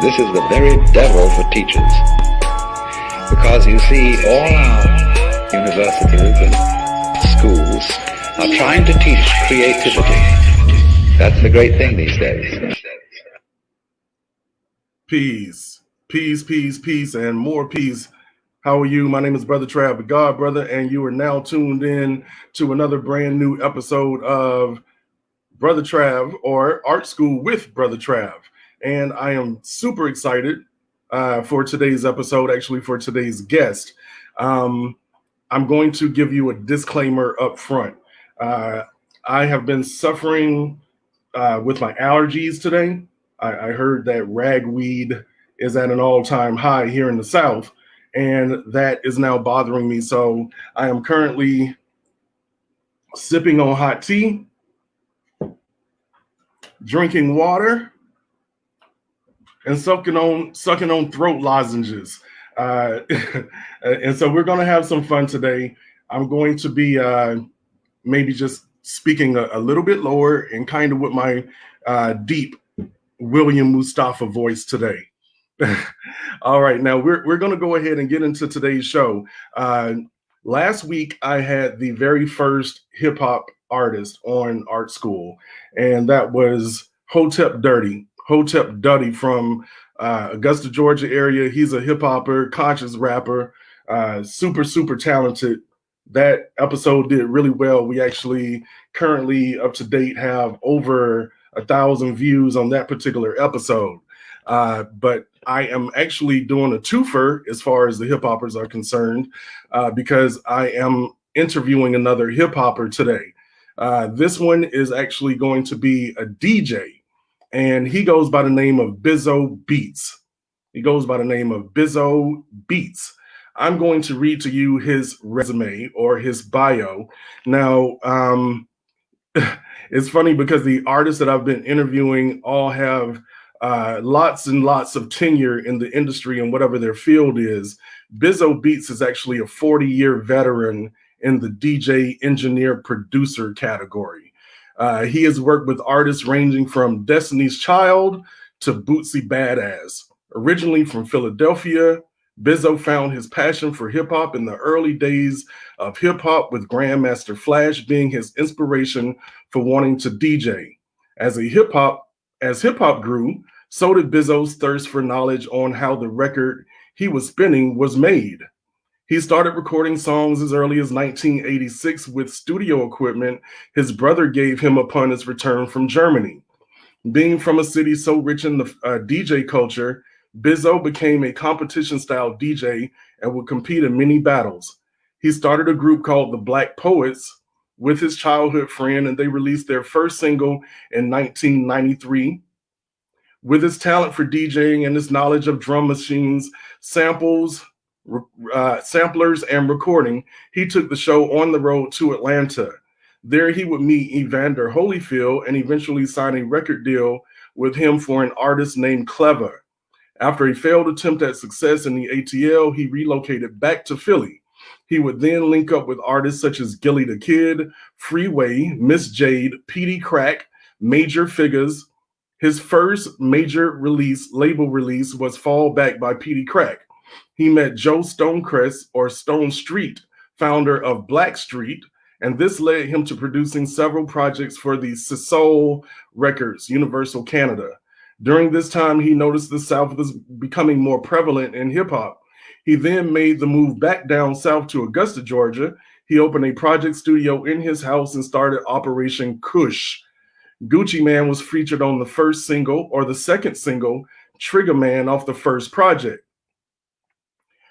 This is the very devil for teachers. Because you see, all our universities and schools are trying to teach creativity. That's the great thing these days. Peace, and more peace. How are you? My name is Brother Trav, the God Brother, and you are now tuned in to another brand new episode of Brother Trav, or Artskool with Brother Trav. And I am super excited for today's episode, actually for today's guest. I'm going to give you a disclaimer up front. I have been suffering with my allergies today. I heard that ragweed is at an all-time high here in the South, and that is now bothering me. So I am currently sipping on hot tea, drinking water, and sucking on throat lozenges. And so we're going to have some fun today. I'm going to be maybe just speaking a little bit lower and kind of with my deep William Mustafa voice today. All right, now we're going to go ahead and get into today's show. Last week, I had the very first hip hop artist on Artskool, and that was Hotep Duddy from Augusta, Georgia area. He's a hip hopper, conscious rapper, super talented. That episode did really well. We actually currently up to date have over 1,000 views on that particular episode. But I am actually doing a twofer as far as the hip hoppers are concerned, because I am interviewing another hip hopper today. This one is actually going to be a DJ, and he goes by the name of Bizzo Beats. Bizzo Beats. I'm going to read to you his resume or his bio. Now, it's funny because the artists that I've been interviewing all have lots and lots of tenure in the industry and whatever their field is. Bizzo Beats is actually a 40-year veteran in the DJ, engineer, producer category. He has worked with artists ranging from Destiny's Child to Bootsy Badass. Originally from Philadelphia, Bizzo found his passion for hip-hop in the early days of hip-hop, with Grandmaster Flash being his inspiration for wanting to DJ. As hip-hop grew, so did Bizzo's thirst for knowledge on how the record he was spinning was made. He started recording songs as early as 1986 with studio equipment his brother gave him upon his return from Germany. Being from a city so rich in the DJ culture, Bizzo became a competition-style DJ and would compete in many battles. He started a group called the Black Poets with his childhood friend, and they released their first single in 1993. With his talent for DJing and his knowledge of drum machines, samplers, and recording, he took the show on the road to Atlanta. There he would meet Evander Holyfield and eventually sign a record deal with him for an artist named Clever. After a failed attempt at success in the ATL, he relocated back to Philly. He would then link up with artists such as Gilly the Kid, Freeway, Miss Jade, Petey Crack, Major Figures. His first major label release was Fall Back by Petey Crack. He met Joe Stonecrest, or Stone Street, founder of Black Street, and this led him to producing several projects for the Soul Records, Universal Canada. During this time, he noticed the South was becoming more prevalent in hip-hop. He then made the move back down south to Augusta, Georgia. He opened a project studio in his house and started Operation Kush. Gucci Man was featured on the first single, or the second single, Trigger Man, off the first project.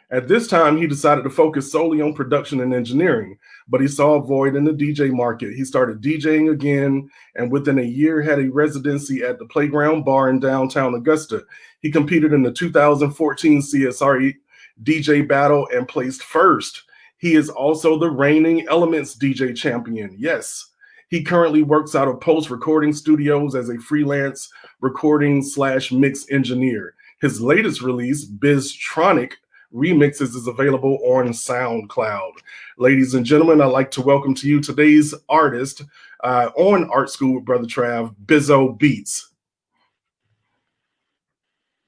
At this time, he decided to focus solely on production and engineering, but he saw a void in the DJ market. He started DJing again, and within a year had a residency at the Playground Bar in downtown Augusta. He competed in the 2014 CSRE DJ battle and placed first. He is also the reigning Elements DJ champion. Yes. He currently works out of Post Recording Studios as a freelance recording / mix engineer. His latest release, Biztronic Remixes, is available on SoundCloud. Ladies and gentlemen, I'd like to welcome to you today's artist on Artskool with Brother Trav, Bizzo Beats.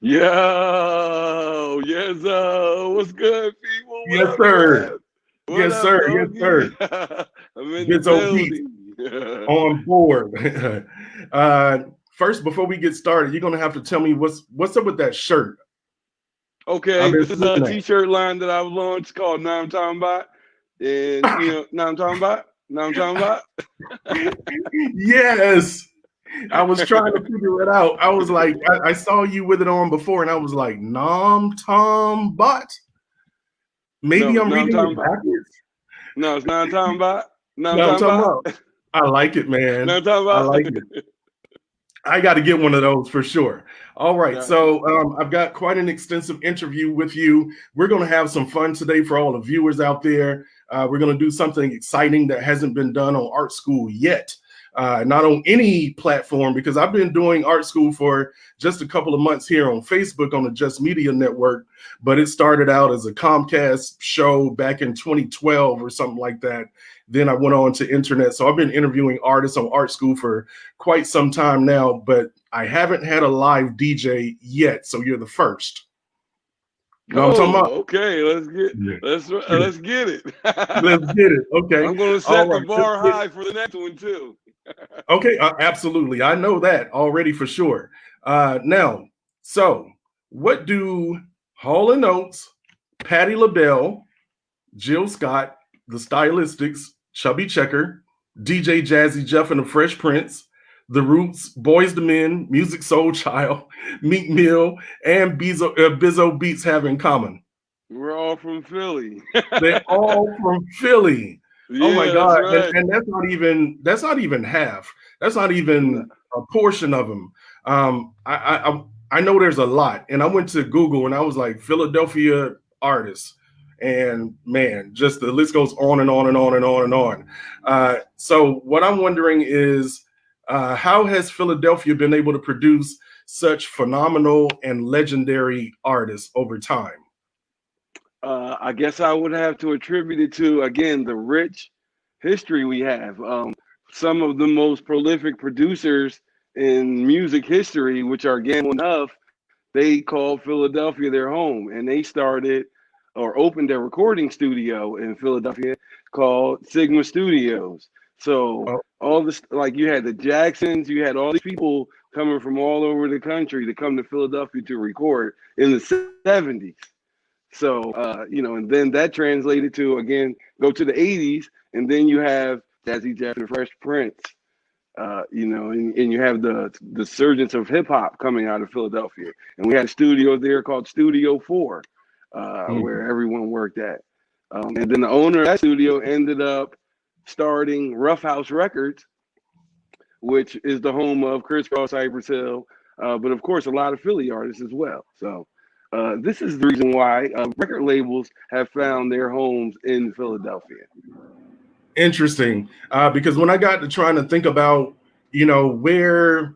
Yo, yes, what's good, people? What Yes, up, sir. Trav? What Yes, up, sir. Yes, doggy? sir. I'm in the Bizzo Beats building. on board. uh, First, before we get started, you're gonna have to tell me what's up with that shirt. I've Okay, been this is a seeing that. t-shirt line that I've launched called Now I'm Talking About. And, now I'm talking about, now I'm talking about. Yes. I was trying to figure it out. I was like, I saw you with it on before, and I was like, Nom Tom Bot. Maybe No, I'm now I'm reading talking it about. backwards. No, it's now I'm talking about. Now I'm No, I'm talking talking about. about. I like it, Now man. I'm talking I about. like it. I got to get one of those for sure. All right. Gotcha. So I've got quite an extensive interview with you. We're going to have some fun today for all the viewers out there. We're going to do something exciting that hasn't been done on Artskool yet. Not on any platform, because I've been doing Artskool for just a couple of months here on Facebook on the Just Media Network, but it started out as a Comcast show back in 2012 or something like that. Then I went on to internet. So I've been interviewing artists on Artskool for quite some time now, but I haven't had a live DJ yet. So you're the first. You know what I'm talking Oh, about? okay. Yeah. Let's get it. Let's get it. Okay. I'm gonna All set the right. Let's bar get high for the next one too. Okay, absolutely. I know that already for sure. Now, so what do Hall and Oates, Patti LaBelle, Jill Scott, the Stylistics, Chubby Checker, DJ Jazzy Jeff and the Fresh Prince, The Roots, Boys II Men, Music Soul Child, Meek Mill, and Bizzo Beats have in common? We're all from Philly. They're all from Philly. Oh my Yeah, that's God. right. And that's not even half. That's not even a portion of them. I know there's a lot. And I went to Google and I was like, Philadelphia artists. And man, just the list goes on and on and on and on and on. So what I'm wondering is, how has Philadelphia been able to produce such phenomenal and legendary artists over time? I guess I would have to attribute it to, again, the rich history we have. Some of the most prolific producers in music history, which are again enough, they called Philadelphia their home, and they started or opened a recording studio in Philadelphia called Sigma Studios. So Oh, all this, like, you had the Jacksons, you had all these people coming from all over the country to come to Philadelphia to record in the 70s. So, and then that translated to, again, go to the 80s, and then you have Jazzy Jeff and Fresh Prince, and you have the surgence of hip hop coming out of Philadelphia. And we had a studio there called Studio 4, where everyone worked at. And then the owner of that studio ended up starting Rough House Records, which is the home of Criss Cross, Cypress Hill, but of course, a lot of Philly artists as well. So, this is the reason why record labels have found their homes in Philadelphia. interesting, because when I got to trying to think about, where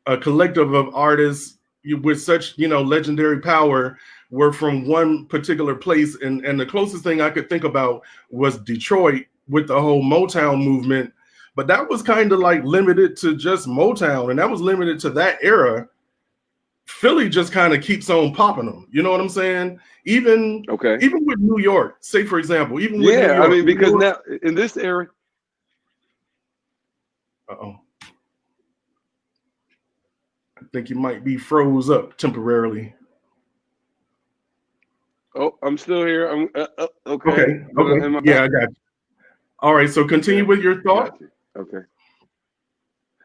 a collective of artists with such, legendary power were from one particular place, and the closest thing I could think about was Detroit with the whole Motown movement, but that was kind of like limited to just Motown, and that was limited to that era. Philly just kind of keeps on popping them. You know what I'm saying? Even Okay. even with New York, say for example, even with New Yeah, I York, mean, because now in this era, uh-oh. I think you might be froze up temporarily. oh, I'm still here. I'm okay, Okay, but okay. am I Yeah, back? I got you. All right, so continue Okay, with your thought. got you. Okay.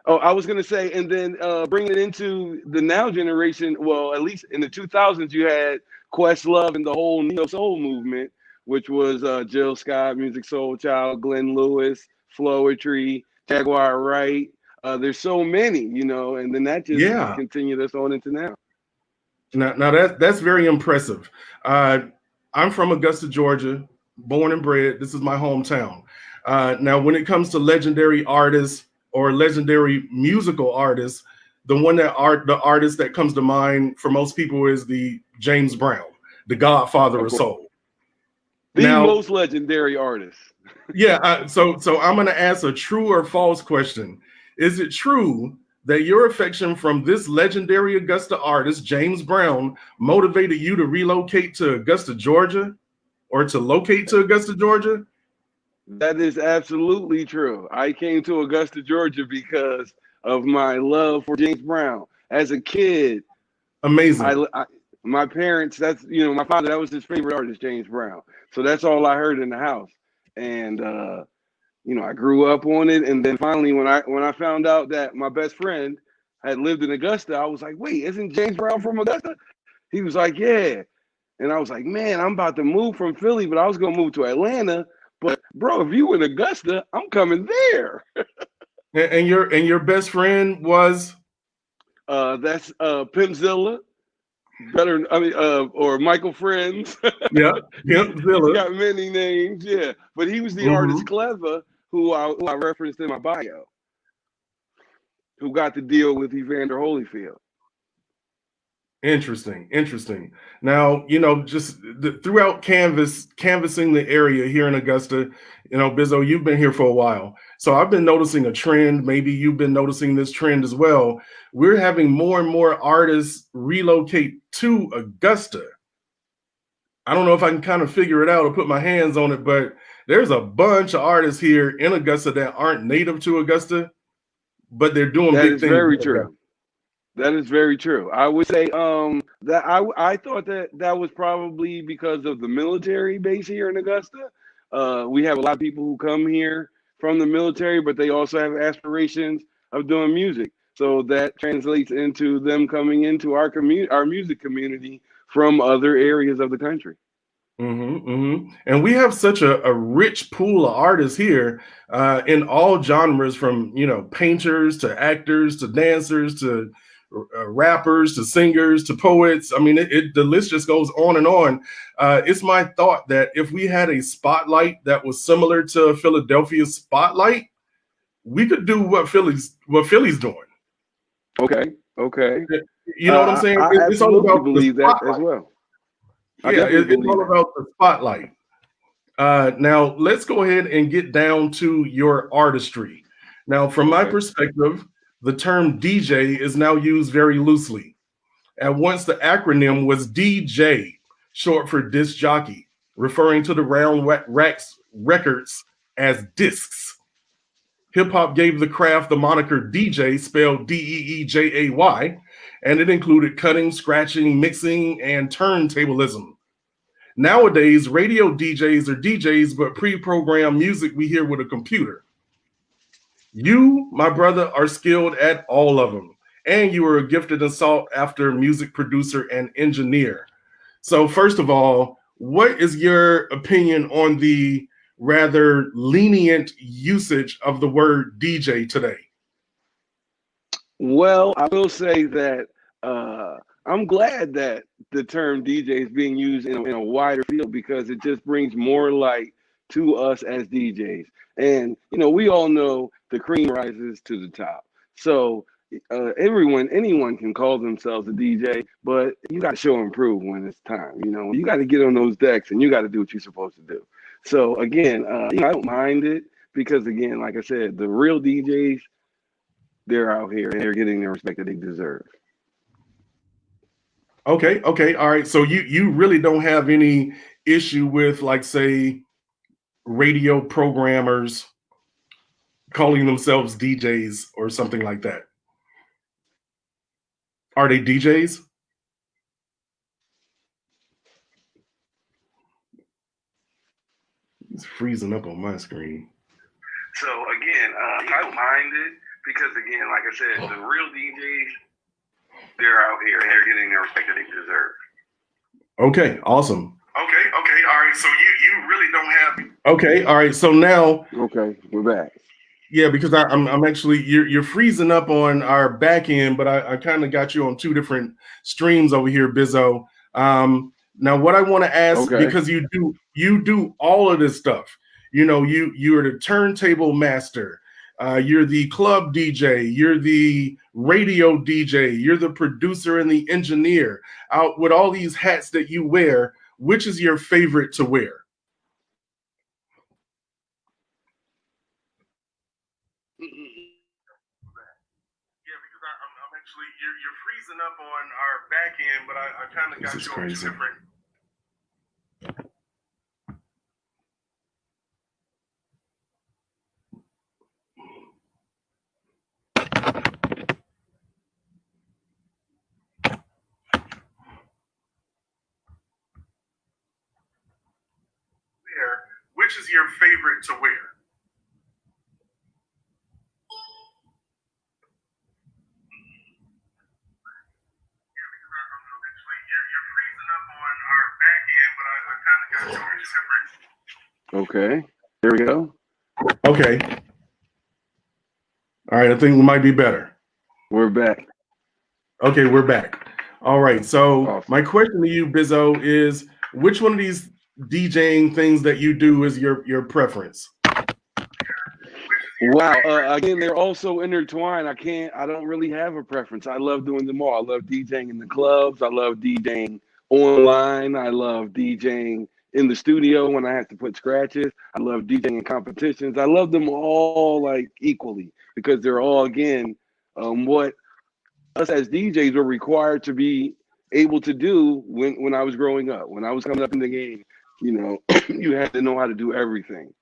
Oh, I was gonna say, and then bringing it into the now generation. Well, at least in the 2000s, you had Questlove and the whole neo soul movement, which was Jill Scott, Music Soul Child, Glenn Lewis, Flowetry, Jaguar Wright. There's so many, and then that just Yeah. continued us on into now. Now that's very impressive. I'm from Augusta, Georgia, born and bred. This is my hometown. Now, when it comes to legendary artists or legendary musical artists, the artist that comes to mind for most people is the James Brown, the Godfather Of of course, soul. the Now, most legendary artist. yeah, so I'm going to ask a true or false question. Is it true that your affection from this legendary Augusta artist, James Brown, motivated you to relocate to Augusta, Georgia, or to locate to Augusta, Georgia? That is absolutely true. I came to Augusta, Georgia because of my love for James Brown. As a kid, Amazing. my parents, that's, my father, that was his favorite artist, James Brown. So that's all I heard in the house. And, I grew up on it. And then finally, when I found out that my best friend had lived in Augusta, I was like, wait, isn't James Brown from Augusta? He was like, yeah. And I was like, man, I'm about to move from Philly, but I was going to move to Atlanta. But bro, if you in Augusta, I'm coming there. And your best friend was? That's Pimpzilla, or Michael Friends. Yeah, He's Pimpzilla. got many names, yeah. But he was the artist Clever, who I referenced in my bio, who got to deal with Evander Holyfield. Interesting. Now, just throughout canvassing the area here in Augusta, Bizzo, you've been here for a while. So I've been noticing a trend. Maybe you've been noticing this trend as well. We're having more and more artists relocate to Augusta. I don't know if I can kind of figure it out or put my hands on it, but there's a bunch of artists here in Augusta that aren't native to Augusta, but they're doing big things. That is very true. That is very true. I would say that I thought that was probably because of the military base here in Augusta. We have a lot of people who come here from the military, but they also have aspirations of doing music. So that translates into them coming into our music community from other areas of the country. And we have such a rich pool of artists here in all genres, from painters to actors to dancers to rappers to singers to poets. I mean, the list just goes on and on. It's my thought that if we had a spotlight that was similar to Philadelphia's spotlight, we could do what Philly's doing. Okay. You know what I'm saying? It's all about believe that as well. Yeah, it's all about the spotlight. Now, let's go ahead and get down to your artistry. Now, from my perspective, the term DJ is now used very loosely. At once, the acronym was DJ, short for disc jockey, referring to the round racks records as discs. Hip-hop gave the craft the moniker DJ, spelled Deejay, and it included cutting, scratching, mixing, and turntablism. Nowadays, radio DJs are DJs, but pre-programmed music we hear with a computer. You, my brother, are skilled at all of them, and you are a gifted and sought-after music producer and engineer. So first of all, what is your opinion on the rather lenient usage of the word DJ today? Well, I will say that I'm glad that the term DJ is being used in a wider field, because it just brings more light to us as DJs. And, we all know the cream rises to the top. So anyone can call themselves a DJ, but you got to show and prove when it's time. You got to get on those decks and you got to do what you're supposed to do. So again, I don't mind it, because again, like I said, the real DJs, they're out here and they're getting the respect that they deserve. Okay, all right. So you really don't have any issue with, like, say, radio programmers calling themselves DJs or something like that? Are they DJs? It's freezing up on my screen. So again, I don't mind it, because again, like I said, the real DJs, they're out here and they're getting the respect that they deserve. Okay, awesome. Okay, all right. So you really don't have. Okay, all right. So now. Okay, we're back. Yeah, because I'm actually, you're freezing up on our back end, but I kind of got you on two different streams over here, Bizzo. Now, what I want to ask, because you do all of this stuff. You're the turntable master. You're the club DJ. You're the radio DJ. You're the producer and the engineer. Out with all these hats that you wear, which is your favorite to wear? up on our back end, but I kind of got you on different. Which is your favorite to wear? Okay, there we go. Okay. All right, I think we might be better. We're back. Okay, we're back. All right, so awesome. My question to you, Bizzo, is which one of these DJing things that you do is your preference? Wow. Again, they're also intertwined. I don't really have a preference. I love doing them all. I love DJing in the clubs. I love DJing online. I love DJing in the studio when I have to put scratches. I love DJing in competitions. I love them all like equally because they're all, again, what us as DJs were required to be able to do when I was growing up. When I was coming up in the game, you know, you had to know how to do everything.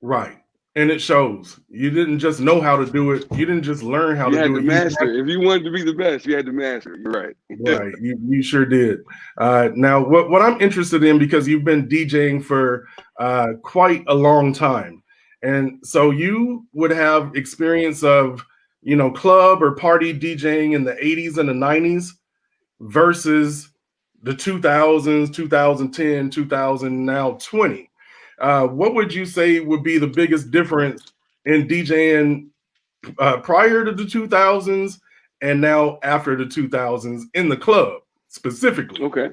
Right. And it shows. You didn't just know how to do it. You didn't just learn how to do it. You had to master. If you wanted to be the best, you had to master. You're right. Right. You sure did. Now, what I'm interested in, because you've been DJing for quite a long time, and so you would have experience of, you know, club or party DJing in the 80s and the 90s versus the 2000s, 2010, 2000, now 20. What would you say would be the biggest difference in DJing prior to the 2000s and now after the 2000s in the club specifically? Okay.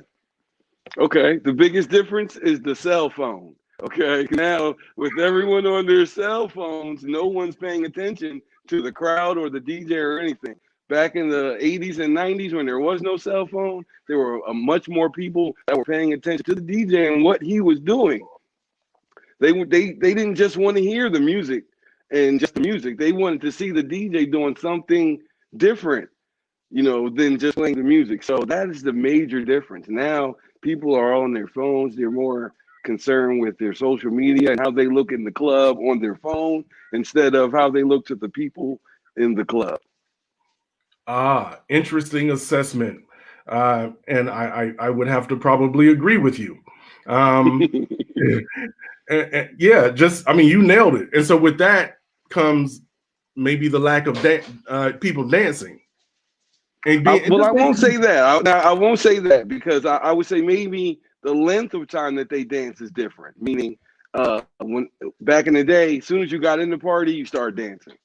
The biggest difference is the cell phone. Okay. Now, with everyone on their cell phones, no one's paying attention to the crowd or the DJ or anything. Back in the 80s and 90s, when there was no cell phone, there were much more people that were paying attention to the DJ and what he was doing. They didn't just want to hear the music and just the music. They wanted to see the DJ doing something different, you know, than just playing the music. So that is the major difference. Now people are on their phones. They're more concerned with their social media and how they look in the club on their phone instead of how they look to the people in the club. Interesting assessment. And I would have to probably agree with you. Yeah, just, I mean, you nailed it. And so with that comes maybe the lack of people dancing. I won't say that. I won't say that because I would say maybe the length of time that they dance is different. Meaning, when back in the day, as soon as you got in the party, you started dancing.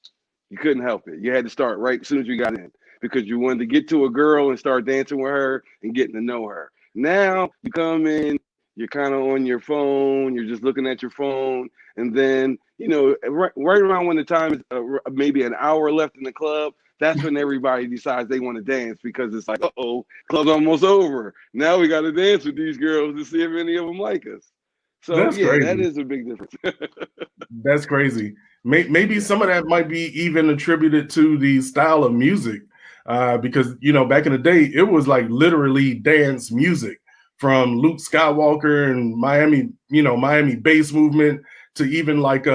You couldn't help it. You had to start right as soon as you got in because you wanted to get to a girl and start dancing with her and getting to know her. Now you come in, you're kind of on your phone, you're just looking at your phone, and then, you know, right around when the time is maybe an hour left in the club, that's when everybody decides they want to dance because it's like, uh-oh, club's almost over. Now we got to dance with these girls to see if any of them like us. So that's crazy. That is a big difference. That's crazy. Maybe some of that might be even attributed to the style of music, because, you know, back in the day, it was like literally dance music from Luke Skywalker and Miami bass movement to even like,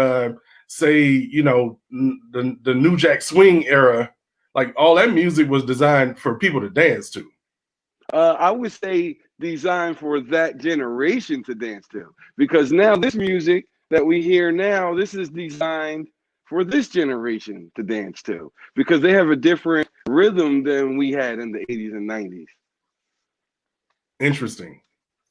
say, you know, the New Jack Swing era. Like all that music was designed for people to dance to. I would say designed for that generation to dance to, because now this music that we hear now, this is designed for this generation to dance to because they have a different rhythm than we had in the 80s and 90s. Interesting.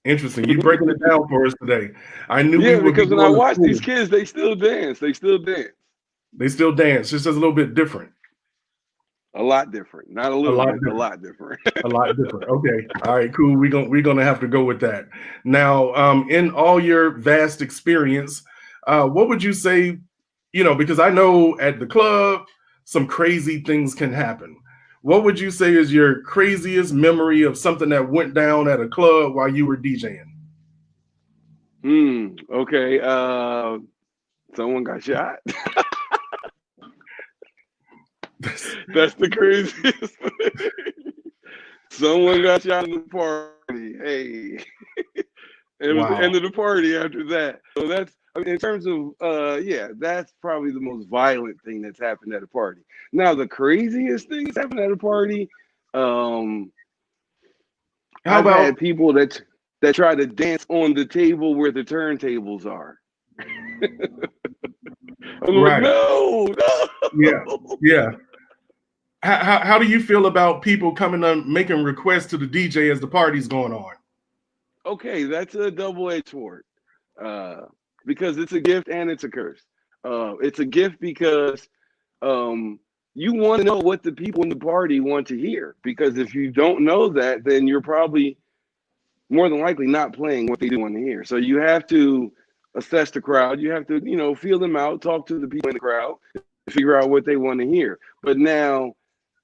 You breaking it down for us today. I knew we would because when I watch these kids, they still dance. They still dance, just as a little bit different. A lot different. Not a little bit, a lot different. A lot different. Okay. All right, cool. We're gonna have to go with that. Now, in all your vast experience, what would you say, you know, because I know at the club, some crazy things can happen. What would you say is your craziest memory of something that went down at a club while you were DJing? Okay. Someone got shot. That's the craziest thing. Someone got shot in the party. Hey. It was the end of the party after that. So that's, I mean, in terms of, yeah, that's probably the most violent thing that's happened at a party. Now, the craziest thing that's happened at a party, I've had people that try to dance on the table where the turntables are. I'm like, no. Yeah. How do you feel about people coming on making requests to the DJ as the party's going on? Okay, that's a double-edged sword, because it's a gift and it's a curse. It's a gift because you want to know what the people in the party want to hear, because if you don't know that, then you're probably more than likely not playing what they do want to hear. So you have to assess the crowd. You have to, you know, feel them out, talk to the people in the crowd, figure out what they want to hear. But now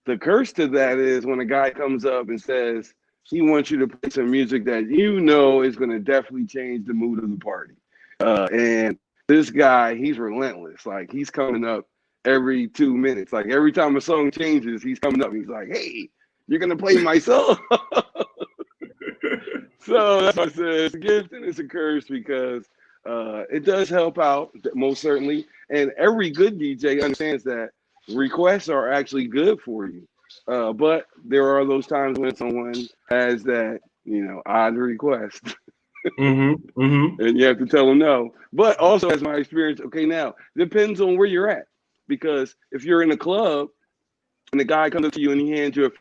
the curse to that is when a guy comes up and says, he wants you to play some music that you know is going to definitely change the mood of the party. And this guy, he's relentless. Like, he's coming up every 2 minutes. Like, every time a song changes, he's coming up. He's like, hey, you're going to play my song? So that's why I said it's a gift and it's a curse, because it does help out, most certainly. And every good DJ understands that requests are actually good for you. But there are those times when someone has that, you know, odd request. And you have to tell them no. But also, as my experience, okay, now, depends on where you're at. Because if you're in a club and the guy comes up to you and he hands you a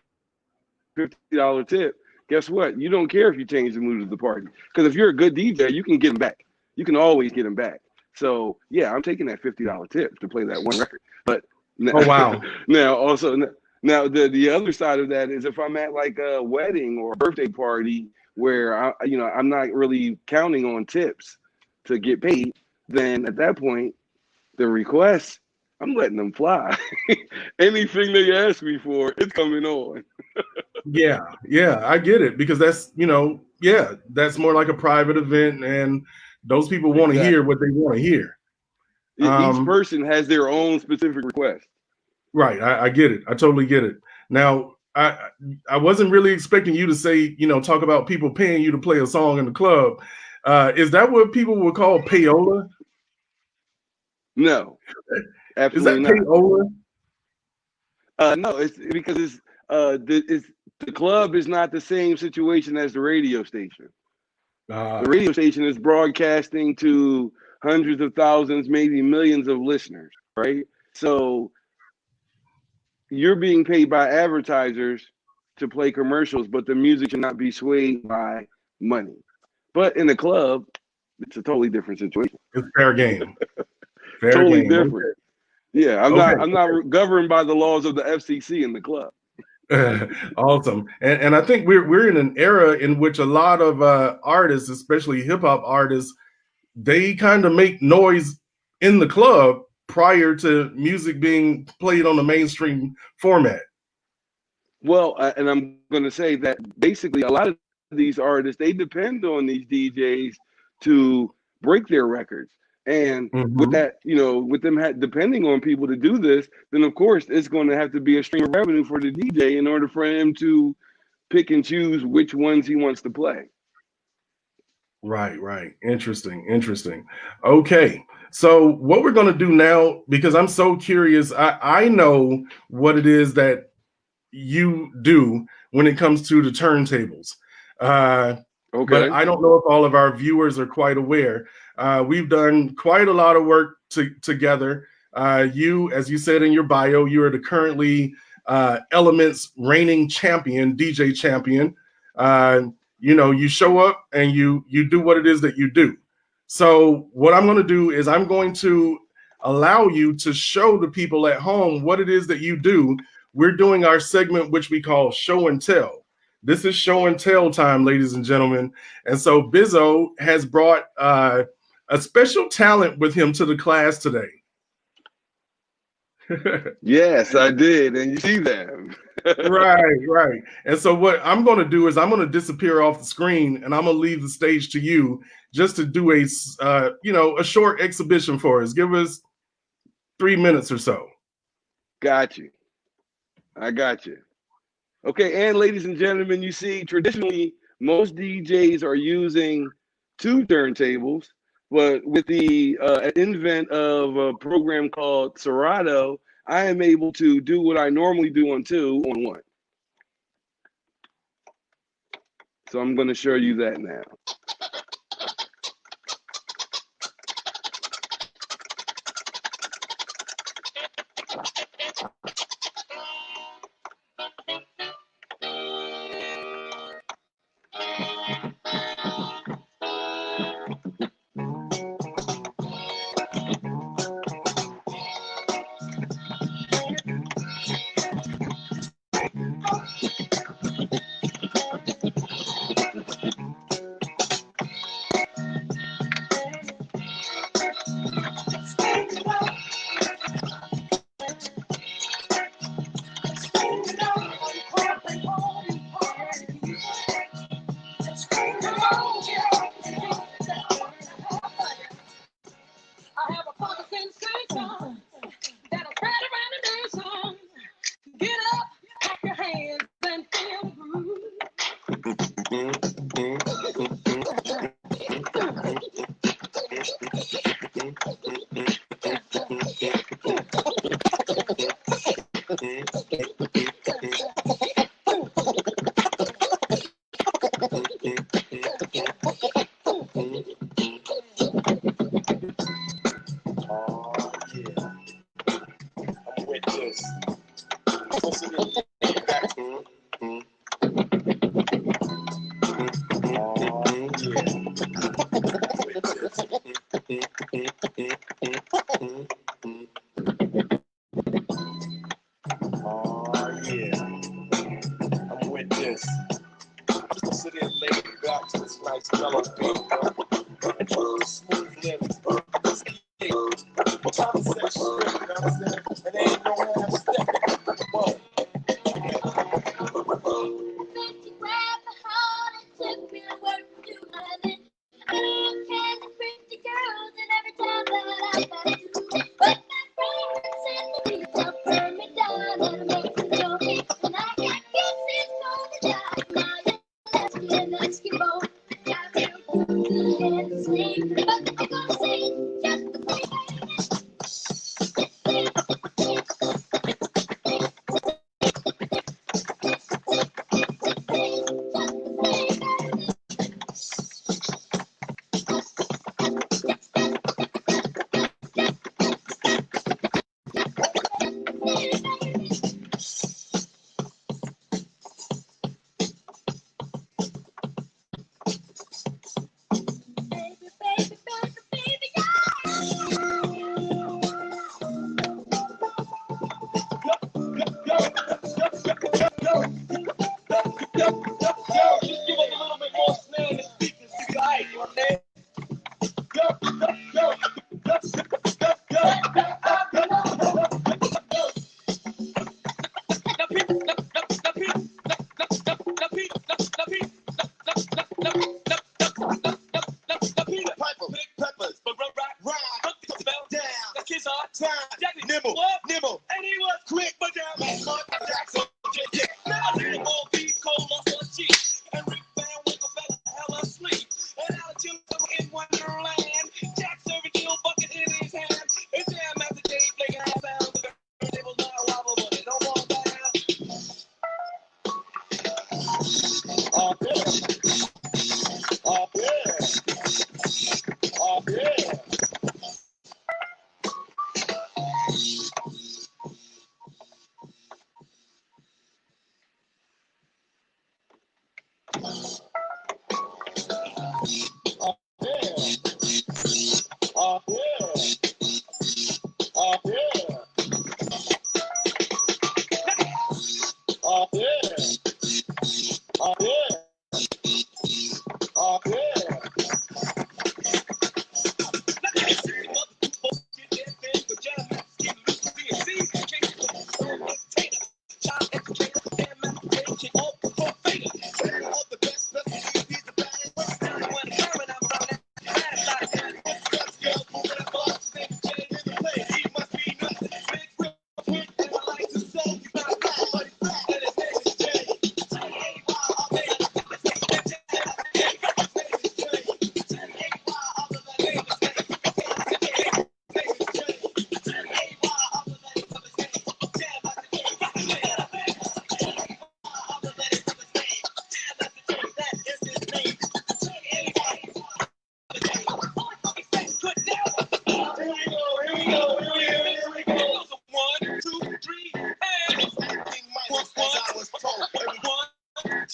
$50 tip, guess what? You don't care if you change the mood of the party. Because if you're a good DJ, you can get him back. You can always get him back. So, yeah, I'm taking that $50 tip to play that one record. But now, oh, wow. Now, also... Now, the other side of that is if I'm at like a wedding or a birthday party where I'm not really counting on tips to get paid, then at that point, the requests, I'm letting them fly. Anything they ask me for, it's coming on. Yeah, I get it, because that's, you know, that's more like a private event, and those people want to hear what they want to hear. Each person has their own specific request. Right, I get it. I totally get it. Now, I wasn't really expecting you to say, you know, talk about people paying you to play a song in the club. Is that what people would call payola? No, absolutely not. Is that payola? No, it's because the club is not the same situation as the radio station. The radio station is broadcasting to hundreds of thousands, maybe millions of listeners, right? So you're being paid by advertisers to play commercials, but the music should not be swayed by money. But in the club, it's a totally different situation. It's fair game. Totally different. Yeah, I'm not governed by the laws of the FCC in the club. Awesome. And I think we're in an era in which a lot of artists, especially hip hop artists, they kind of make noise in the club prior to music being played on the mainstream format. Well, and I'm going to say that basically a lot of these artists, they depend on these DJs to break their records. And with that, you know, with them depending on people to do this, then of course it's going to have to be a stream of revenue for the DJ in order for him to pick and choose which ones he wants to play. Right. Interesting. Okay. So what we're going to do now, because I'm so curious, I know what it is that you do when it comes to the turntables. Okay. But I don't know if all of our viewers are quite aware. We've done quite a lot of work together. You, as you said in your bio, you are the currently Elements reigning champion, DJ champion. You know, you show up and you do what it is that you do. So what I'm going to do is I'm going to allow you to show the people at home what it is that you do. We're doing our segment, which we call Show and Tell. This is show and tell time, ladies and gentlemen. And so Bizzo has brought a special talent with him to the class today. Yes, I did. And you see that. Right. And so what I'm going to do is I'm going to disappear off the screen and I'm going to leave the stage to you just to do a short exhibition for us. Give us 3 minutes or so. Got you. I got you. Okay, and ladies and gentlemen, you see, traditionally, most DJs are using two turntables, but with the invent of a program called Serato, I am able to do what I normally do on two on one. So I'm going to show you that now.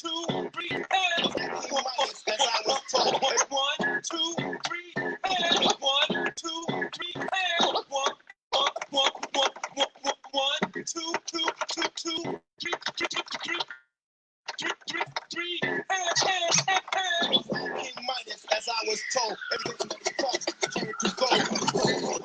2, 3, and 1, 2, 3, and 1, 2, 3, and 1, 2, 3, and King Midas, as I was told, everything that was crossed, turn to gold.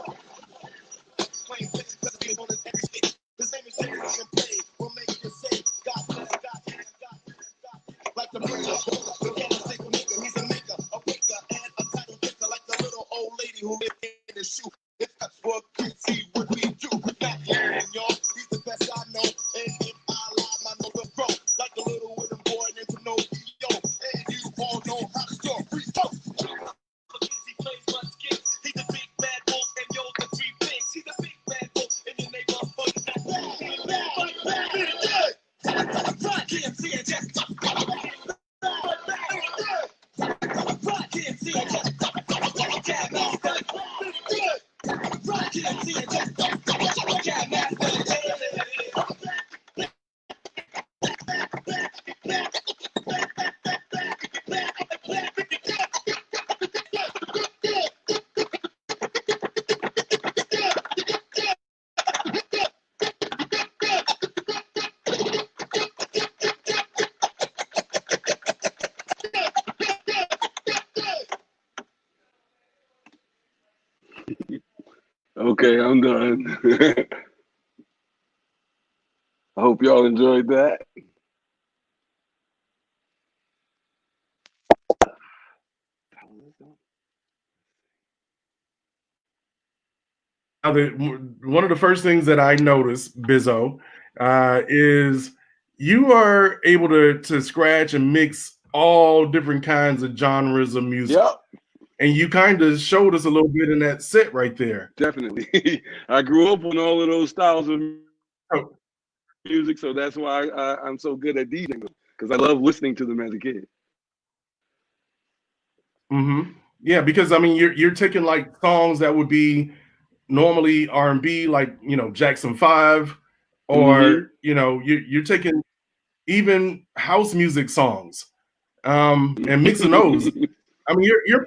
Playing places, because being on every stage. This name is Jimmy and Play. Will make you say, God bless, God bless, God bless, God bless. Like the Brotha, the candlestick maker, he's a maker, a waker, and a title taker, like the little old lady who lived in the shoe. If that's what kids see, what we do with that man, y'all. He's the best I know, and if I lie, my nose will grow. Like a little wooden boy into no yo, and you all know how to score free throw. He plays my skin. He's the big bad wolf, and yo, the 3 pigs. He's the big bad wolf in your neighborhood. Run, DMC, and just run, DMC, and just jab master. Run, DMC, and just jab master. Okay, I'm done. I hope y'all enjoyed that. Now, one of the first things that I noticed, Bizzo, is you are able to scratch and mix all different kinds of genres of music. Yep. And you kind of showed us a little bit in that set right there. Definitely. I grew up on all of those styles of music, so that's why I'm so good at DJing, because I love listening to them as a kid. Mm-hmm. Yeah, because I mean, you're taking like songs that would be normally R&B, like Jackson 5, or you're taking even house music songs, and mixing those. I mean, your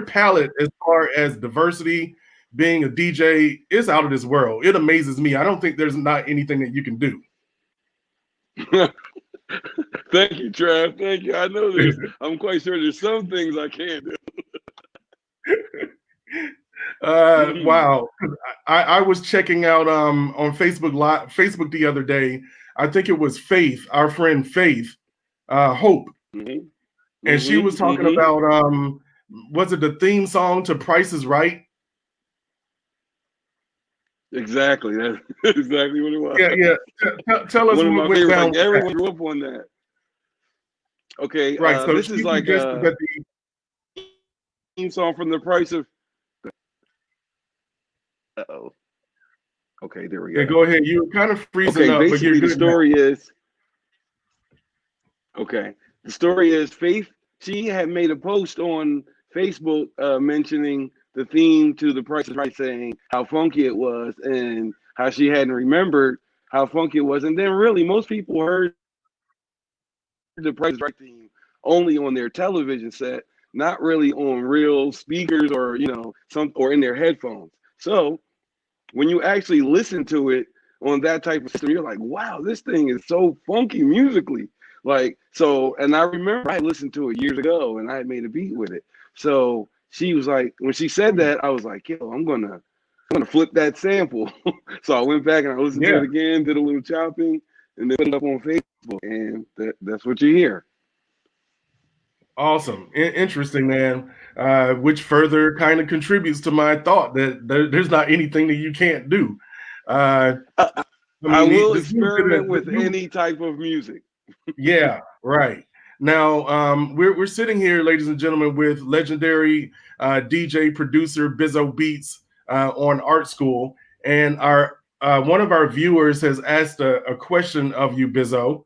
palette as far as diversity, being a DJ, is out of this world. It amazes me. I don't think there's not anything that you can do. Thank you, Trav. Thank you. I know I'm quite sure there's some things I can't do. Wow. I was checking out on Facebook the other day. I think it was Faith, our friend Faith, Hope. Mm-hmm. And she was talking about was it the theme song to Price is Right? Exactly. That's exactly what it was. Yeah. Tell us one of my what favorites. down Like, everyone grew up on that. Okay. Right. So this is like a theme song from The Price of. Uh-oh. Okay, there we go. Yeah, go ahead. You were kind of freezing up, but you're basically good the story is. Okay, the story is Faith. She had made a post on Facebook mentioning the theme to The Price is Right, saying how funky it was and how she hadn't remembered how funky it was. And then really most people heard The Price is Right theme only on their television set, not really on real speakers or or in their headphones. So when you actually listen to it on that type of system, you're like, wow, this thing is so funky musically. Like, so, and I remember I listened to it years ago and I had made a beat with it. So she was like, when she said that, I was like, yo, I'm gonna flip that sample. So I went back and I listened to it again, did a little chopping, and then put it up on Facebook, and that's what you hear. Awesome. Interesting, man. Which further kind of contributes to my thought that there's not anything that you can't do. I will experiment with any type of music. Yeah, right. Now, we're sitting here, ladies and gentlemen, with legendary DJ producer Bizzo Beats on Artskool, and our one of our viewers has asked a question of you, Bizzo.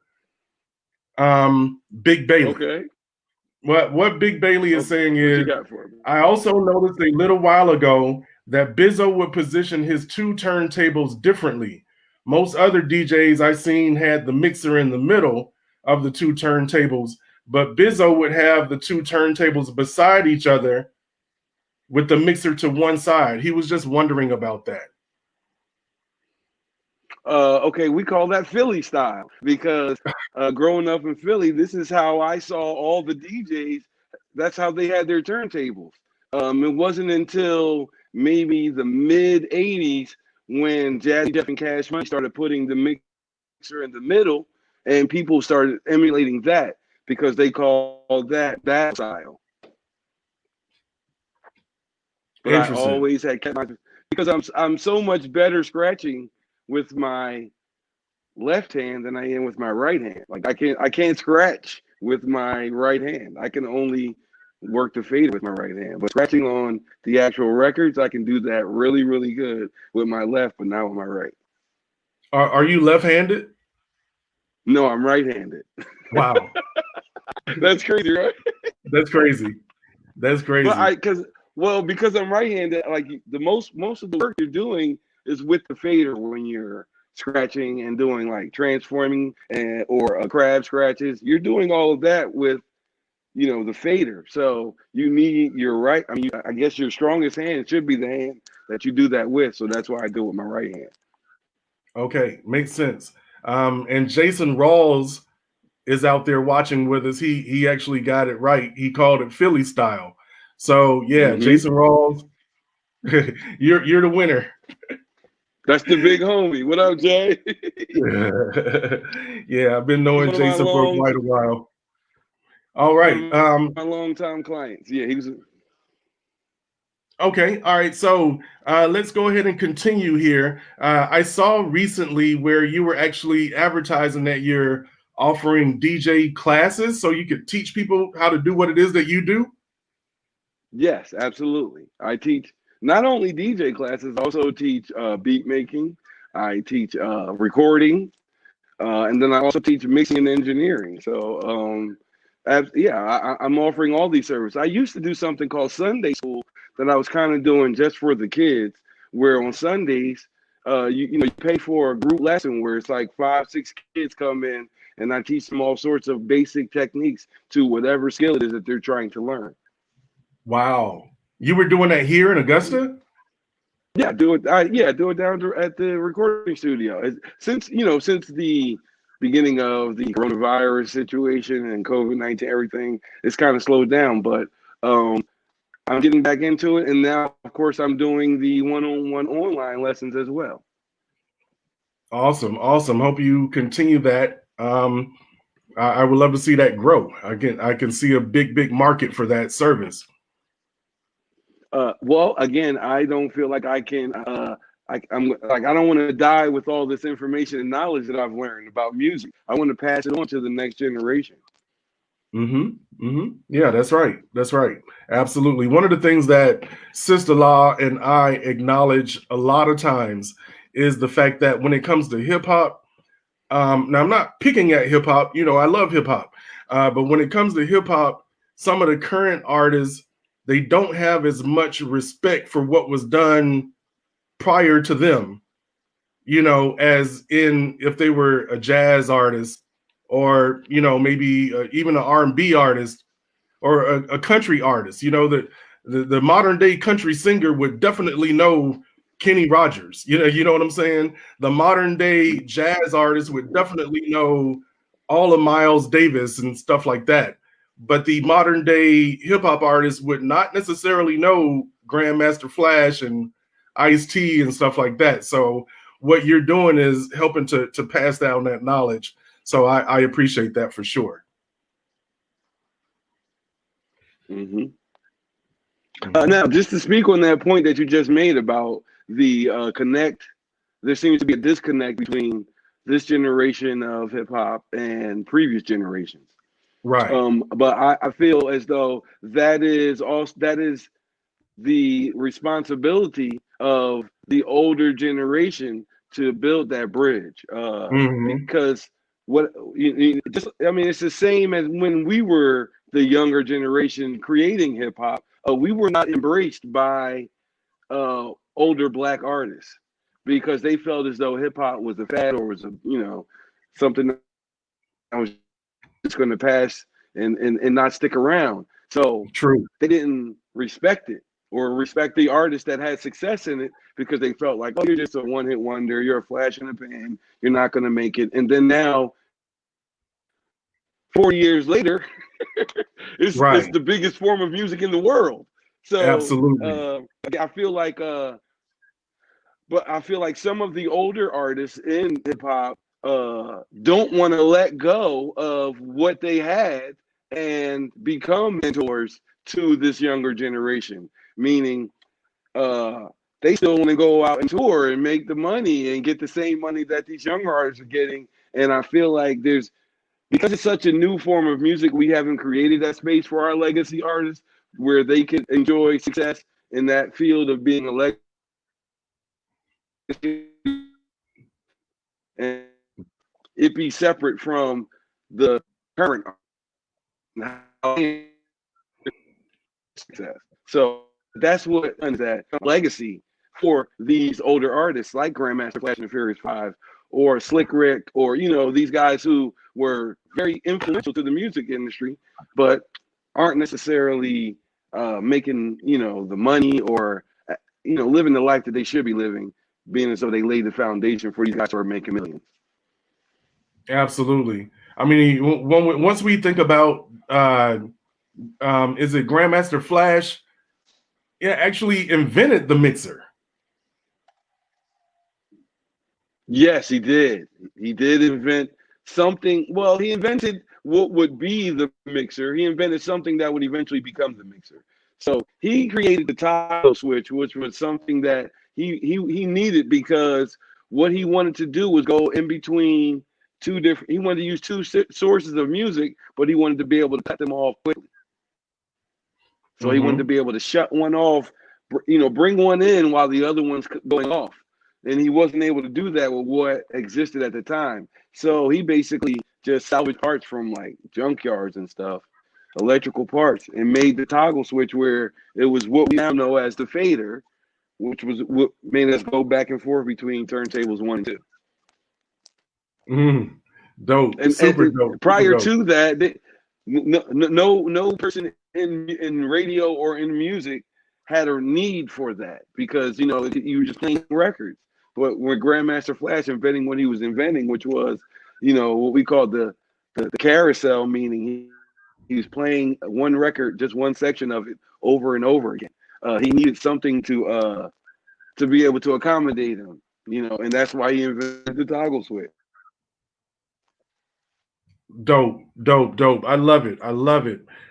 Big Bailey. Okay. What Big Bailey is saying is, I also noticed a little while ago that Bizzo would position his 2 turntables differently. Most other DJs I've seen had the mixer in the middle. of the two turntables, but Bizzo would have the two turntables beside each other with the mixer to one side. He was just wondering about that. Okay, we call that Philly style because growing up in Philly, this is how I saw all the DJs. That's how they had their turntables. It wasn't until maybe the mid '80s when Jazzy Jeff and Cash Money started putting the mixer in the middle, and people started emulating that because they called that style. But I Interesting. always had kept my, because I'm so much better scratching with my left hand than I am with my right hand. Like I can't scratch with my right hand. I can only work the fader with my right hand. But scratching on the actual records, I can do that really, really good with my left, but not with my right. Are you left-handed? No, I'm right-handed. Wow. That's crazy, right? That's crazy. That's crazy. But because I'm right-handed, like the most of the work you're doing is with the fader when you're scratching and doing like transforming or crab scratches. You're doing all of that with the fader. So you need your right. I mean, I guess your strongest hand should be the hand that you do that with. So that's why I do it with my right hand. Okay, makes sense. And Jason Rawls is out there watching with us. He actually got it right. He called it Philly style. So yeah, Jason Rawls, you're the winner. That's the big homie. What up, Jay? Yeah, I've been knowing Jason for quite a while. All right. My longtime clients. Yeah, he was. Okay. All right. So let's go ahead and continue here. I saw recently where you were actually advertising that you're offering DJ classes so you could teach people how to do what it is that you do. Yes, absolutely. I teach not only DJ classes, I also teach beat making. I teach recording, and then I also teach mixing and engineering. So, I'm offering all these services. I used to do something called Sunday School that I was kind of doing just for the kids, where on Sundays, you pay for a group lesson where it's like 5, 6 kids come in, and I teach them all sorts of basic techniques to whatever skill it is that they're trying to learn. Wow. You were doing that here in Augusta? Yeah, do it. Do it down at the recording studio. Since the beginning of the coronavirus situation and COVID-19, everything is kind of slowed down. But I'm getting back into it, and now, of course, I'm doing the one-on-one online lessons as well. Awesome. Hope you continue that. I would love to see that grow. I can see a big market for that service. Well, again, I don't feel like I can. I'm like I don't want to die with all this information and knowledge that I've learned about music. I want to pass it on to the next generation. Yeah, that's right. That's right. Absolutely. One of the things that Sister Law and I acknowledge a lot of times is the fact that when it comes to hip hop, now I'm not picking at hip hop. I love hip hop, but when it comes to hip hop, some of the current artists, they don't have as much respect for what was done prior to them, as in if they were a jazz artist or, maybe even an R&B artist or a country artist, that the modern day country singer would definitely know Kenny Rogers. You know what I'm saying? The modern day jazz artist would definitely know all of Miles Davis and stuff like that. But the modern day hip hop artists would not necessarily know Grandmaster Flash and Ice-T and stuff like that. So what you're doing is helping to pass down that knowledge. So I appreciate that for sure. Now, just to speak on that point that you just made about the connect, there seems to be a disconnect between this generation of hip hop and previous generations. Right. But I feel as though that is the responsibility of the older generation to build that bridge. Because it's the same as when we were the younger generation creating hip hop. We were not embraced by older Black artists because they felt as though hip hop was a fad or was something that was going to pass and not stick around. So True. they didn't respect it or respect the artists that had success in it because they felt like, oh, you're just a one-hit wonder, you're a flash in the pan, you're not going to make it. And then now, 4 years later, it's the biggest form of music in the world. So absolutely, I feel like, but I feel like some of the older artists in hip hop don't want to let go of what they had and become mentors to this younger generation. Meaning, they still want to go out and tour and make the money and get the same money that these younger artists are getting. And I feel like because it's such a new form of music, we haven't created that space for our legacy artists where they can enjoy success in that field of being a legacy and it be separate from the current success. So that's what is that legacy for these older artists like Grandmaster Flash and Furious 5 or Slick Rick or, you know, these guys who were very influential to the music industry, but aren't necessarily making, you know, the money or, you know, living the life that they should be living, being as though they laid the foundation for these guys who are making millions. Absolutely. I mean, once we think about, is it Grandmaster Flash? Yeah, actually invented the mixer. Yes, he did. He did invent something. Well, he invented what would be the mixer. He invented something that would eventually become the mixer. So he created the toggle switch, which was something that he needed because what he wanted to do was go in between two different. He wanted to use two sources of music, but he wanted to be able to cut them off quickly. So he wanted to be able to shut one off, you know, bring one in while the other one's going off. And he wasn't able to do that with what existed at the time. So he basically just salvaged parts from like junkyards and stuff, electrical parts, and made the toggle switch where it was what we now know as the fader, which was what made us go back and forth between turntables 1 and 2. Dope, super dope. Prior super dope. to that, no person in radio or in music had a need for that because, you know, you were just playing records. But when Grandmaster Flash inventing what he was inventing, which was, you know, what we call the carousel, meaning he was playing one record, just one section of it over and over again. He needed something to be able to accommodate him, you know, and that's why he invented the toggle switch. Dope. I love it.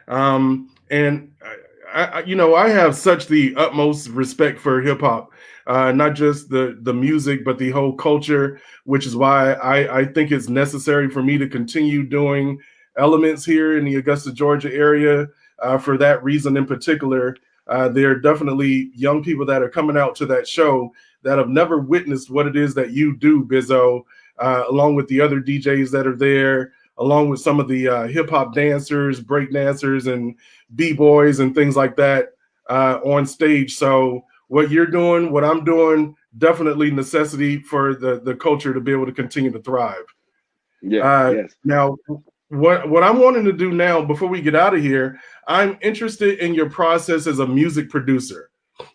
And I you know, I have such the utmost respect for hip hop, not just the music, but the whole culture, which is why I think it's necessary for me to continue doing elements here in the Augusta, Georgia area. For that reason in particular, there are definitely young people that are coming out to that show that have never witnessed what it is that you do, Bizzo, along with the other DJs that are there, along with some of the hip hop dancers, break dancers, and b-boys and things like that on stage. So what you're doing, what I'm doing, definitely necessity for the culture to be able to continue to thrive. Yes. Now, what I'm wanting to do now, before we get out of here, I'm interested in your process as a music producer.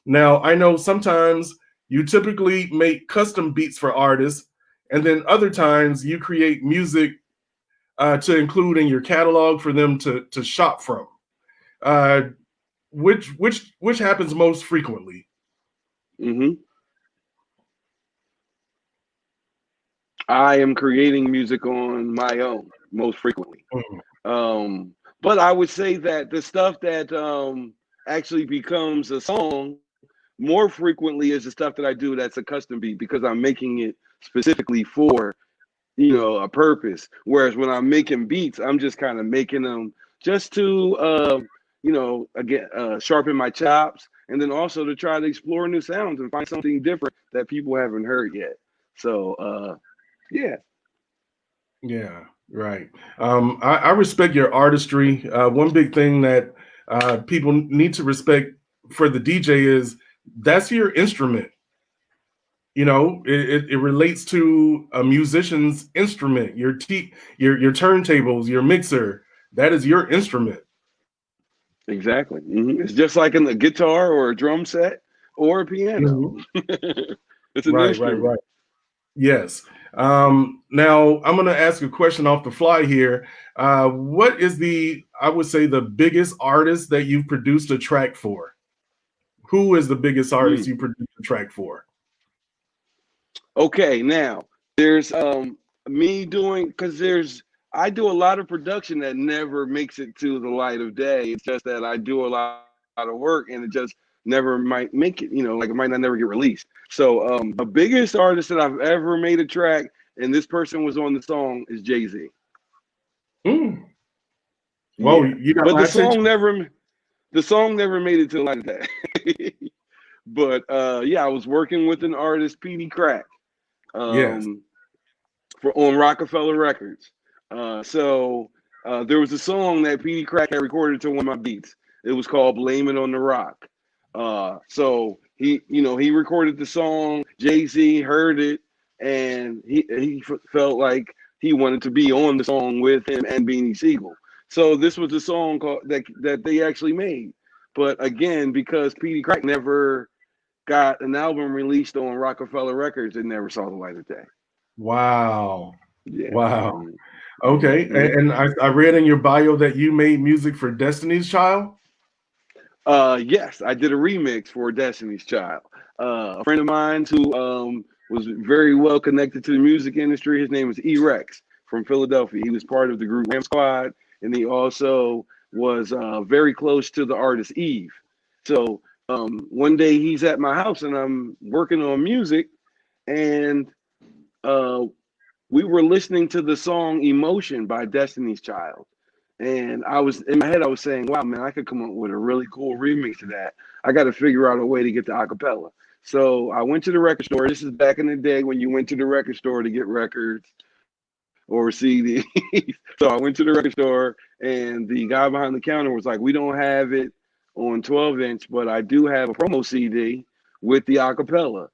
Now, I know sometimes you typically make custom beats for artists, and then other times you create music to include in your catalog for them to shop from. Which happens most frequently? I am creating music on my own most frequently. But I would say that the stuff that actually becomes a song more frequently is the stuff that I do that's a custom beat because I'm making it specifically for, you know, a purpose. Whereas when I'm making beats, I'm just kind of making them just to, you know, again, sharpen my chops, and then also to try to explore new sounds and find something different that people haven't heard yet. So, yeah. Yeah, right. I respect your artistry. One big thing that people need to respect for the DJ is that's your instrument. You know, it relates to a musician's instrument, your turntables, your mixer. That is your instrument. Exactly. It's just like in the guitar or a drum set or a piano. Mhm. It's an Right, right, instrument. right. Yes. Now I'm going to ask a question off the fly here. What is I would say, the biggest artist that you've produced a track for? Who is the biggest artist Mm. you produced a track for? Okay, now there's me doing because I do a lot of production that never makes it to the light of day. It's just that I do a lot of work and it just never might make it, like it might not never get released. So the biggest artist that I've ever made a track, and this person was on the song, is Jay-Z. Mm. Whoa, Yeah. you got But my attention. the song never made it to the light of day. But yeah, I was working with an artist, PD Crack. Yes. Um on Rockefeller Records. So there was a song that Petey Crack had recorded to one of my beats. It was called "Blame It on the Rock." So he recorded the song. Jay-Z heard it, and he felt like he wanted to be on the song with him and Beanie Siegel. So this was a song that they actually made. But again, because Petey Crack never got an album released on Rockefeller Records, it never saw the light of day. Wow. Yeah. Wow. Okay. Mm-hmm. And I read in your bio that you made music for Destiny's Child. Yes, I did a remix for Destiny's Child. A friend of mine who was very well connected to the music industry. His name was E-Rex from Philadelphia. He was part of the group Ram Squad, and he also was very close to the artist Eve. So one day he's at my house and I'm working on music, and uh, we were listening to the song "Emotion" by Destiny's Child. And I was in my head, I was saying, wow, man, I could come up with a really cool remix to that. I got to figure out a way to get the acapella. So I went to the record store. This is back in the day when you went to the record store to get records or CDs. So I went to the record store, and the guy behind the counter was like, we don't have it on 12-inch, but I do have a promo CD with the acapella.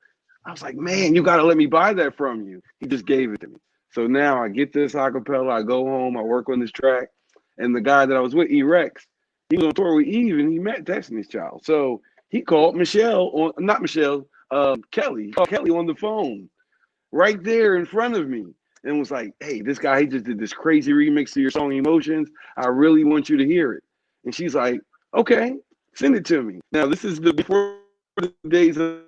I was like, man, you got to let me buy that from you. He just gave it to me. So now I get this acapella. I go home. I work on this track. And the guy that I was with, E-Rex, he was on tour with Eve, and he met Destiny's Child. So he called not Michelle, Kelly. He called Kelly on the phone right there in front of me and was like, hey, this guy, he just did this crazy remix to your song Emotions. I really want you to hear it. And she's like, okay, send it to me. Now, this is before the days of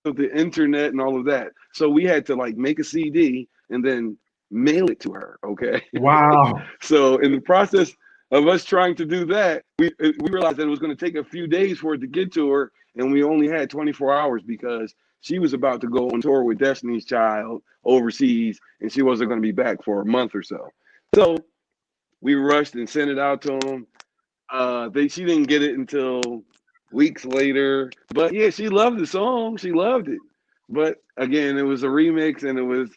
the internet and all of that. So we had to like make a CD and then mail it to her. Okay. Wow. So in the process of us trying to do that, we realized that it was going to take a few days for it to get to her, and we only had 24 hours because she was about to go on tour with Destiny's Child overseas, and she wasn't going to be back for a month or so. So we rushed and sent it out to them. She didn't get it until weeks later, but yeah, she loved the song. She loved it, but again, it was a remix, and it was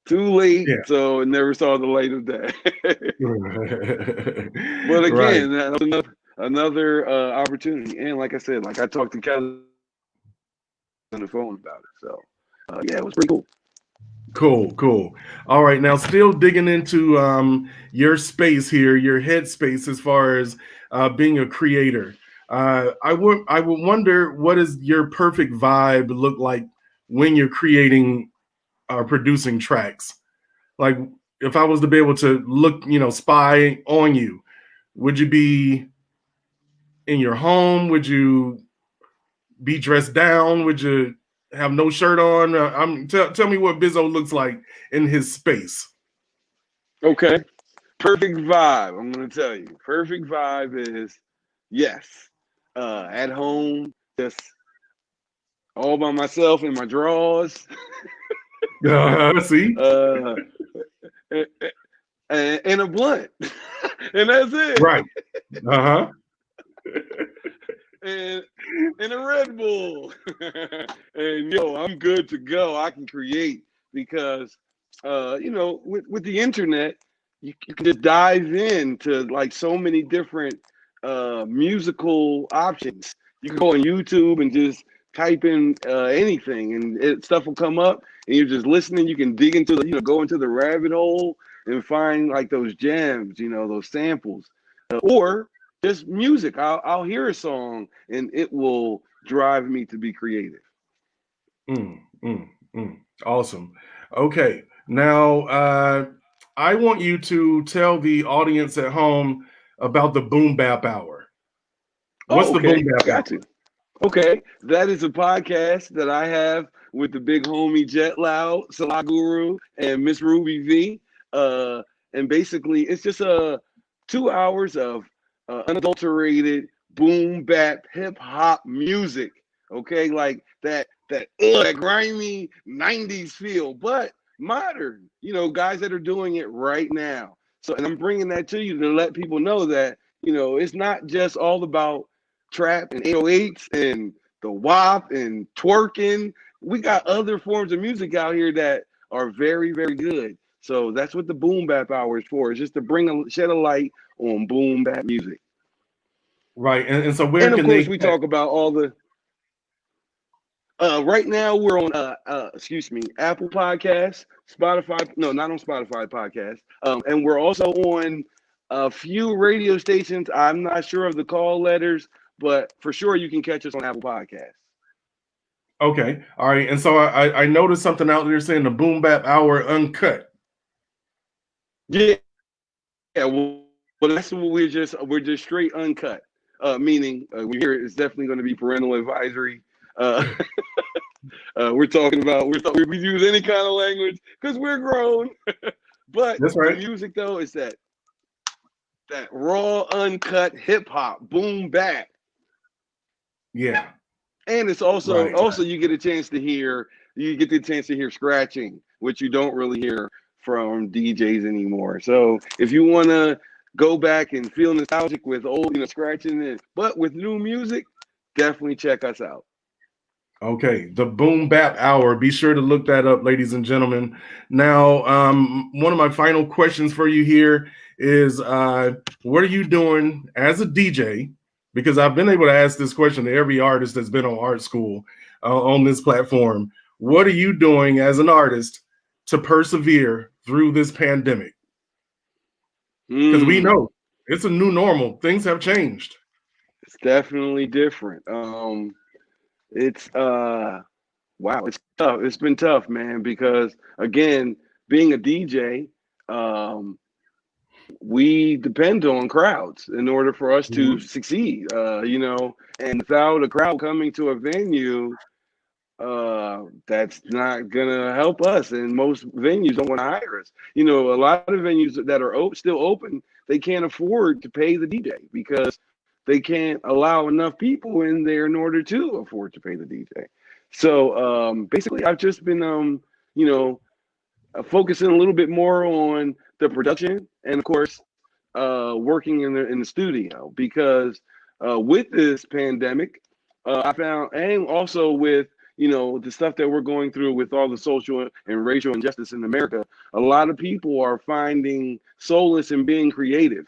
too late, Yeah. so it never saw the light of day. But Right. again, that was another opportunity. And like I said, like I talked to Kelly on the phone about it. So yeah, it was pretty cool. Cool, cool. All right, now still digging into your space here, your headspace as far as being a creator. I would wonder, what does your perfect vibe look like when you're creating or producing tracks? Like, if I was to be able to look, spy on you, would you be in your home? Would you be dressed down? Would you have no shirt on? Tell me what Bizzo looks like in his space. Okay. Perfect vibe. I'm gonna tell you. Perfect vibe is yes. At home, just all by myself in my drawers. See, uh and a blunt. And that's it. right? Uh huh. and and a Red Bull. And I'm good to go. I can create because with the internet, you can just dive into like so many different musical options. You can go on YouTube and just type in anything, and stuff will come up, and you're just listening. You can dig into the, go into the rabbit hole and find like those gems, those samples, or just music. I'll hear a song and it will drive me to be creative. Awesome. Okay, now I want you to tell the audience at home about the Boom Bap Hour. What's the Boom Bap Got Hour? you. Okay, that is a podcast that I have with the big homie Jet Loud, Salah Guru, and Miss Ruby V. And basically, it's just 2 hours of unadulterated boom bap hip hop music. Okay, like that grimy '90s feel, but modern. Guys that are doing it right now. So, and I'm bringing that to you to let people know that it's not just all about trap and 808s and the WAP and twerking. We got other forms of music out here that are very, very good. So that's what the Boom Bap Hour is for. It's just to shed a light on boom bap music. Right, and so where and of can course they? we talk about all the. Right now we're on Apple Podcasts, Spotify. No, not on Spotify podcast. And we're also on a few radio stations. I'm not sure of the call letters, but for sure you can catch us on Apple Podcasts. Okay, all right, and so I noticed something out there saying the Boom Bap Hour uncut. Yeah, well, that's what we're just straight uncut. Meaning we hear it's definitely going to be parental advisory. We're talking about we use any kind of language because we're grown. But That's right. The music though is that raw, uncut hip hop, boom bap. Yeah. And it's also you get the chance to hear scratching, which you don't really hear from DJs anymore. So if you want to go back and feel nostalgic with old, scratching but with new music, definitely check us out. Okay, the Boom Bap Hour. Be sure to look that up, ladies and gentlemen. Now, one of my final questions for you here is, what are you doing as a DJ? Because I've been able to ask this question to every artist that's been on Artskool on this platform. What are you doing as an artist to persevere through this pandemic? Because we know it's a new normal. Things have changed. It's definitely different. It's wow, it's tough. It's been tough, man, because again, being a DJ, we depend on crowds in order for us to succeed. And without a crowd coming to a venue, that's not gonna help us. And most venues don't want to hire us. A lot of venues that are still open, they can't afford to pay the DJ because they can't allow enough people in there in order to afford to pay the DJ. So basically, I've just been, focusing a little bit more on the production and, of course, working in the studio because with this pandemic, I found, and also with the stuff that we're going through with all the social and racial injustice in America, a lot of people are finding solace in being creative.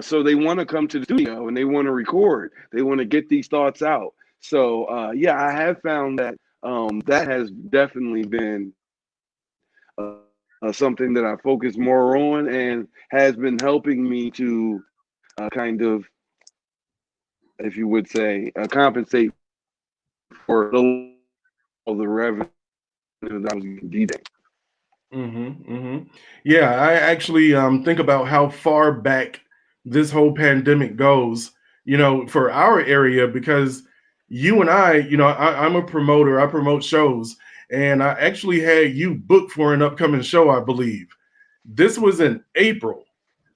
So they want to come to the studio and they want to record. They want to get these thoughts out. So I have found that that has definitely been something that I focus more on and has been helping me to kind of, if you would say, compensate for the revenue that I was DJing. Yeah, I actually think about how far back this whole pandemic goes, for our area, because you and I'm a promoter. I promote shows, and I actually had you booked for an upcoming show, I believe. This was in April.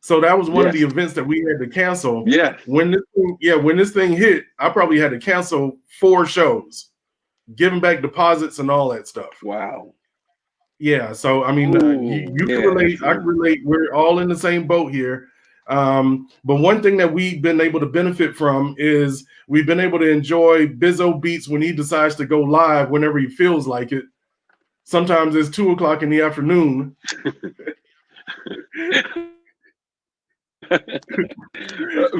So that was one of the events that we had to cancel. Yeah. When this thing hit, I probably had to cancel 4 shows, giving back deposits and all that stuff. Wow. Yeah, so I mean, you can relate. I can relate. We're all in the same boat here. But one thing that we've been able to benefit from is we've been able to enjoy Bizzo Beats when he decides to go live whenever he feels like it. Sometimes it's 2:00 in the afternoon.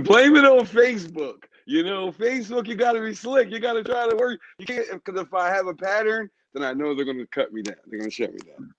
Blame it on Facebook. You know, Facebook, you got to be slick. You got to try to work. You can't, because if I have a pattern, then I know they're going to cut me down. They're going to shut me down.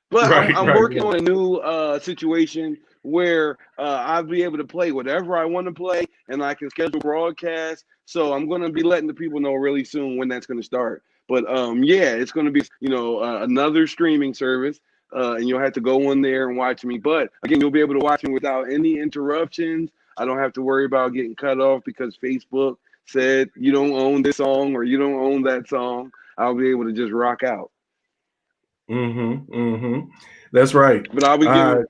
But I'm working on a new situation where I'll be able to play whatever I want to play, and I can schedule broadcasts. So I'm going to be letting the people know really soon when that's going to start. But yeah, it's going to be, you know, another streaming service, and you'll have to go on there and watch me. But again, you'll be able to watch me without any interruptions. I don't have to worry about getting cut off because Facebook said you don't own this song or you don't own that song. I'll be able to just rock out. That's right. But I'll be giving.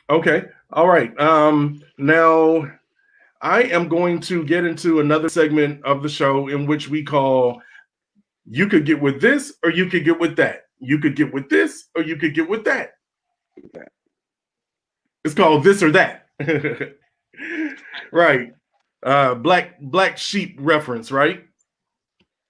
Okay. All right. Now I am going to get into another segment of the show in which we call "You could get with this or you could get with that. You could get with this or you could get with that." Okay. It's called "This or That." Right. Black sheep reference, right?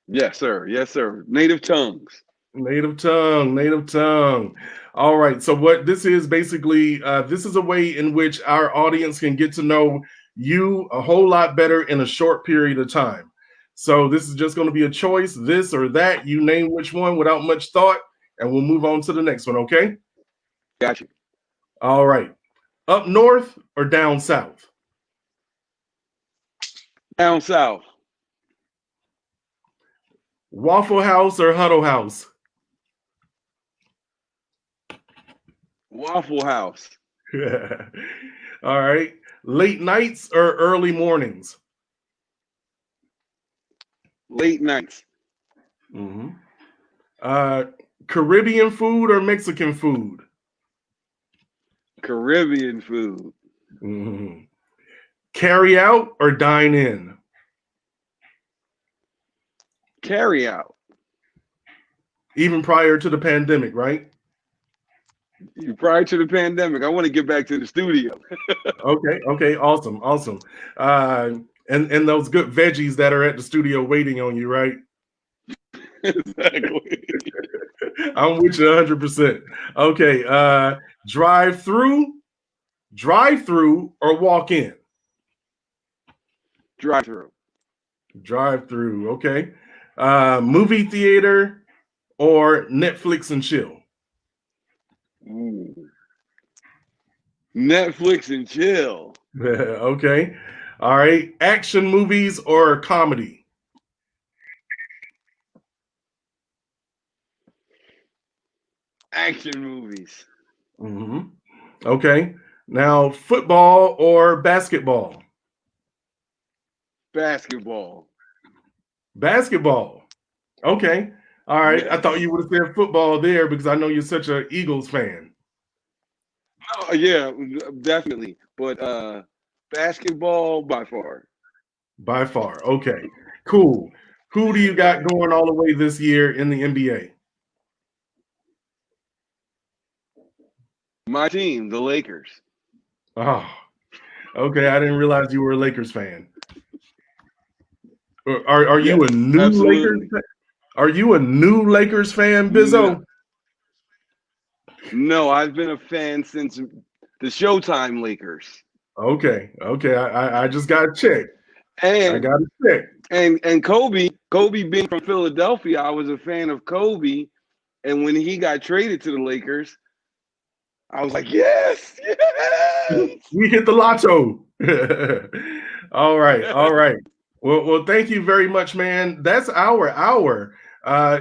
Yes, sir. Yes, sir. Native tongues. Native tongue. All right. So what this is basically, this is a way in which our audience can get to know you a whole lot better in a short period of time. So this is just going to be a choice, this or that. You name which one without much thought, and we'll move on to the next one. Okay. Got you. All right. Up north or down south? Down south. Waffle House or Huddle House? Waffle House. All right. Late nights or early mornings? Late nights. Caribbean food or Mexican food? Caribbean food. Carry out or dine in? Carry out. Even prior to the pandemic, right? Prior to the pandemic, I want to get back to the studio. Okay, awesome. And those good veggies that are at the studio waiting on you, right? Exactly. I'm with you 100%. Okay, drive through or walk in? Drive through. Okay. Movie theater or Netflix and chill? Ooh. Netflix and chill. Okay. All right. Action movies or comedy? Action movies. Okay. Now, football or basketball? Basketball. Okay. All right. Yes. I thought you would have said football there because I know you're such an Eagles fan. Oh, yeah, definitely. But basketball by far. Okay. Cool. Who do you got going all the way this year in the NBA? My team, the Lakers. Oh, okay. I didn't realize you were a Lakers fan. Are you a new Lakers fan? Are you a new Lakers fan, Bizzo? No, I've been a fan since the Showtime Lakers. Okay. I just got to check. And Kobe being from Philadelphia, I was a fan of Kobe. And when he got traded to the Lakers, I was like, yes. We hit the lotto. All right. Well, thank you very much, man. That's our hour.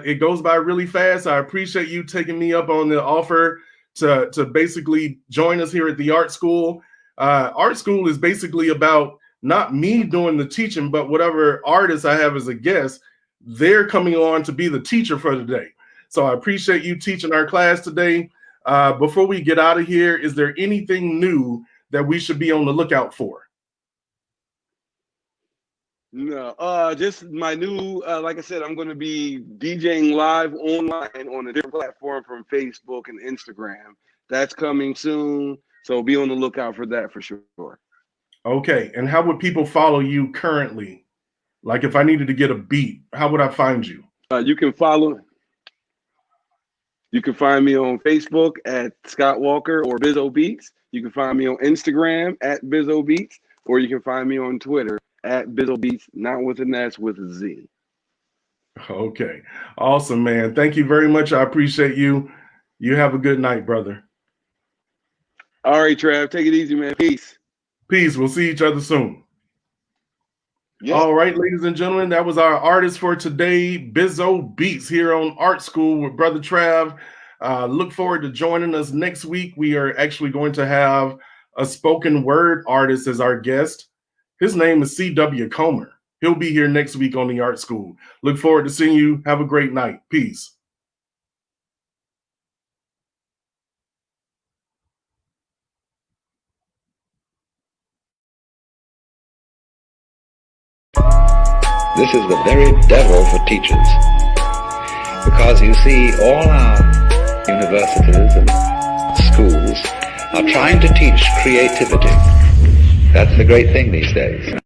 It goes by really fast. I appreciate you taking me up on the offer to basically join us here at the Artskool. Artskool is basically about not me doing the teaching, but whatever artists I have as a guest, they're coming on to be the teacher for the day. So I appreciate you teaching our class today. Before we get out of here, is there anything new that we should be on the lookout for? No, just my new, like I said, I'm going to be DJing live online on a different platform from Facebook and Instagram. That's coming soon. So be on the lookout for that for sure. Okay. And how would people follow you currently? Like if I needed to get a beat, how would I find you? You can find me on Facebook at Scott Walker or Bizzo Beats. You can find me on Instagram at Bizzo Beats. or you can find me on Twitter at Bizzo Beats, not with an S, with a Z. Okay. Awesome, man. Thank you very much. I appreciate you. You have a good night, brother. All right, Trav, take it easy, man. Peace. Peace. We'll see each other soon. Yep. All right, ladies and gentlemen, that was our artist for today, Bizzo Beats, here on Artskool with Brotha Trav. Look forward to joining us next week. We are actually going to have a spoken word artist as our guest. His name is C.W. Comer. He'll be here next week on the Artskool. Look forward to seeing you. Have a great night. Peace. This is the very devil for teachers. Because you see, all our universities and schools are trying to teach creativity. That's the great thing these days.